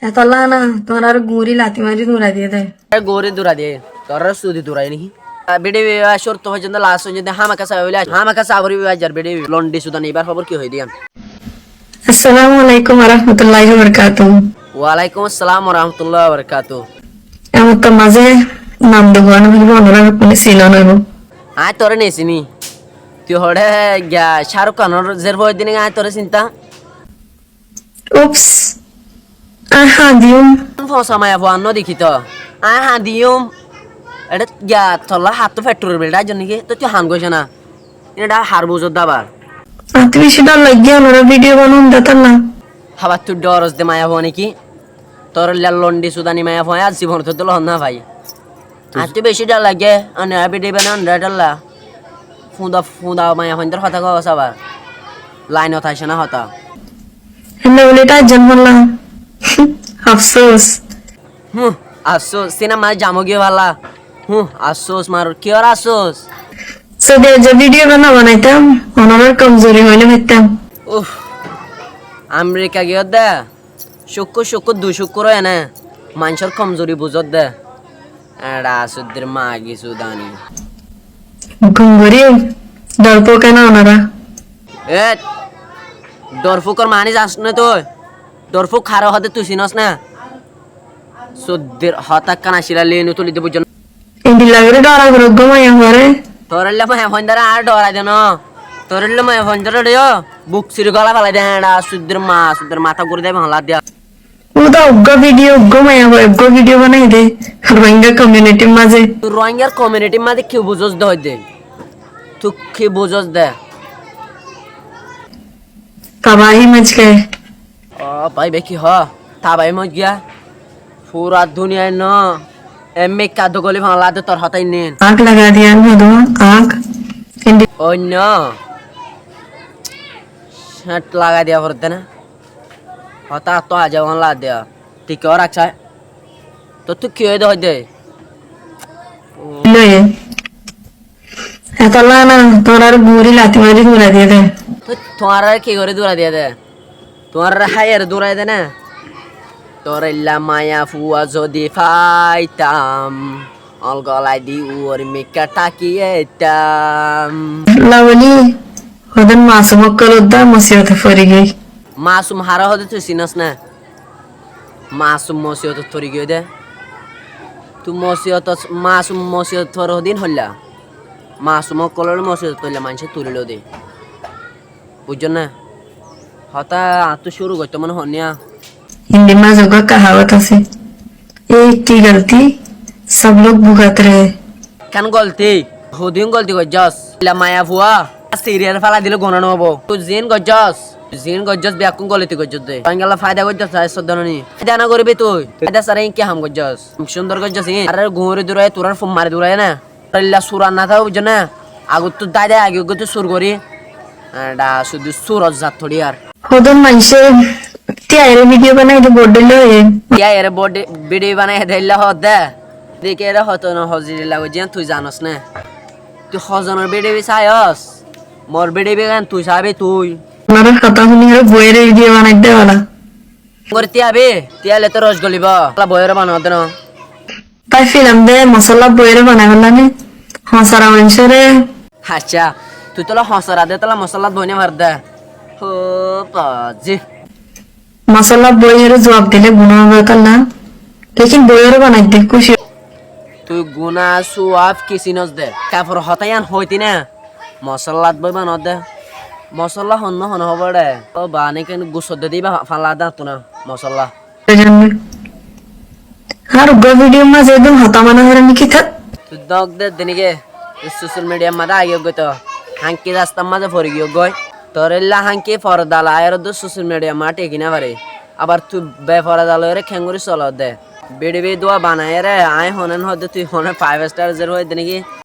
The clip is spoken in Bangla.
এতলা না তোমার আর গুড়ি লাতি মারি দূরা দিয়ে দেয় গোরে দূরা দিয়ে তোর সুদি দূরাই নাকি বেডে শর্ত পর্যন্ত লাস্ট পর্যন্ত হামাকা সাবরি বাজার বেডে লন্ডি সুদান এবার খবর কি হই দিয়ান। আসসালামু আলাইকুম ওয়া রাহমাতুল্লাহি ওয়া বারাকাতুহু। ওয়ালাইকুম আসসালাম ওয়া রাহমাতুল্লাহি ওয়া বারাকাতুহু। আমার তো মাঝে নাম দেবো আমি বলবো ওনারা কোনো ছিল না গো আয় তোরে নেছিনি তুই হড়ে গা শাহরুখ খানের জের বই দিনে আয় তোরে চিন্তা উপস আহা দিউম ফসা মায়া বান্ন দেখি তো আয় হা দিউম এটা গা তলা হাত তো ফ্যাক্টরি বেলটা জন্য কি তো তুই হান গইছ না এটা হার বুঝত দাবার আতি বেশি ডর লাগিয়া ওনারা ভিডিও বানান দেতার না হাবার তুই ডরস দে মায়া হওয়া নাকি তোর লন্ডি সুদানি মায়া হওয়া আজ জীবন তো লহন না ভাই আর তুই বেশি ডর লাগে অন্য বেডে বানা ডরলা ফুদা ফুদা মায়া হইন্দর হতা কওয়া সাবার লাইন হতা না হতা এমনি বলে এটা জন্মলা আফসোস আফসোস সিনেমা জামো গিয়ে ভালা আফসোস মার কি আর আফসোস সো যে ভিডিও বানাইতাম ওনারা কমজোরি হইলে হইতাম উফ আমেরিকা গিয়ে দে শুক্র দুই শুক্র এনে মানুষের কমজোরি বুঝত দে এডা সুদের মা গিছু দানি ঘুমঘুরি দর্প কেন ওনারা এ দরফুকর মানি যাস না তুই দরফুক খারা হতে তুই চিনস না সুদের হতা কানা শিলা লিয়ে তুলি দেব জন ইন্দি লাগরে ডরা করে ঘুমাইয়া পরে তোরলে মায়া ফন্দারা আর ডরাই দেন তোরলে মায়া ফন্দারা রে বুক সিরি গলা ফেলাই দে এডা সুদের মাথা করে দেবে হলা দিয়া উদা উগ্র ভিডিও ঘুমাইয়া পরে উগ্র ভিডিও বানাই দে রোহিঙ্গা কমিউনিটির মাঝে রোহিঙ্গার কমিউনিটির মাঝে কি বুঝস দে দে তুই কি বুঝস দে तबाही मच गए भाई बेकी ह ता भाई मच गया पूरा दुनिया न एमे का दो गोली भाला दे तोर हताई ने आग लगा दिया मधु आग ओ न शट लगा दिया फरते ना हता तो आ जाओ ला दिया ठीक और अच्छा है तो तू क्यों दे लो ये এতলা না তোমার আর গুড়ি লাতি মারি দূরা দিয়ে দেয় তো তোমার কি করে দূরা দিয়ে দে তোমার হায়ার দূরাই দে না তোর ইল্লা মায়া ফুয়া যদি ফাইতাম অলগলাই দি ওর মেকা তাকিয়েতাম লাবলি ওদের মাসুম কলদা মসিয়তে ফরি গই মাসুম হারা হতে তুই চিনস না মাসুম মসিয়ত থরি গিয়ে দে তুই মসিয়ত মাসুম মসিয়ত থর দিন হল্লা মাসুম কলর মসিয়ত তৈলা মানুষে তুলিল দে বুঝছ না হতা আত শুরু করতে মনে হনিয়া हिंदी में जो का कहावत है एक की गलती सब लोग भुगत रहे কেন গলতি হদিন গলতি গজ্জাস লা মায়া ফুয়া সিরিয়াল ফালা দিলে গণনা নবো তুই জিন গজ্জাস ব্যাকুন গলতি গজ্জাস দে বাঙ্গালা ফায়দা গজ্জাস আই সদননি ফায়দা না করবি তুই ফায়দা সারা কি হাম গজ্জাস সুন্দর গজ্জাস আরে ঘুরে দূরায় তোরার ফুম মারে দূরায় না আল্লাহ সুরা না থাও বুঝ না আগু তো দাদা আগে গো তো সুর করি এডা শুধু সুরজ জাত থড়ি আর होदन मनसे त्यारे वीडियो बनाई तो बोर्ड लो ये ইয়া এর বডি ভিডিও বানাই দেইলা হদে দেখে এরা হতো না হজিরি লাগো যেন তুই জানস না তুই হজনের ভিডিও চাইস মোর ভিডিও গান তুই চাবি তুই हमारा खाता हुनी है बोयर वीडियो बनाई दे वाला করে তিয়াবে তিয়ালে তো রস গলিব বয়ের বানাও দেন তাই ফিল্ম দে মশলা বইয়ের বানাই বললা নে হসারা মানুষরে আচ্ছা তুই তোলা হসরা দে তোলা মশলা বইনে মার দে হো পাজি মশলা বইয়ের জবাব দিলে গুণা বেকার না लेकिन বইয়ের বানাই দে খুশি তুই গুনা সুয়াফ কিসিনস দে কাপড় হতায়ান হইতি না মশলাত বই বানাও দে মশলা হন হন হব রে ও বানে কেন গুসদ দে দিবা ফালা দা তুনা মশলা জানবে আর গো ভিডিও মা যেদম হতা মানা হরে নিকি থাক তুই দগ দে দিনিকে সোশ্যাল মিডিয়া মাদা আগে গতো হাঙ্কি রাস্তা মাঝে ফরি গিয়ে গয় তোর এল্লা হাঙ্কি ফরদালা আর দো সোশ্যাল মিডিয়া মাঠে কিনা পারে আবার তুই বে ফরদালা রে খেঙ্গুরি চল দে বেড়ে বে দোয়া বানায় রে আয় হনেন হদে তুই হনে 5 স্টার জের হই দিনিকি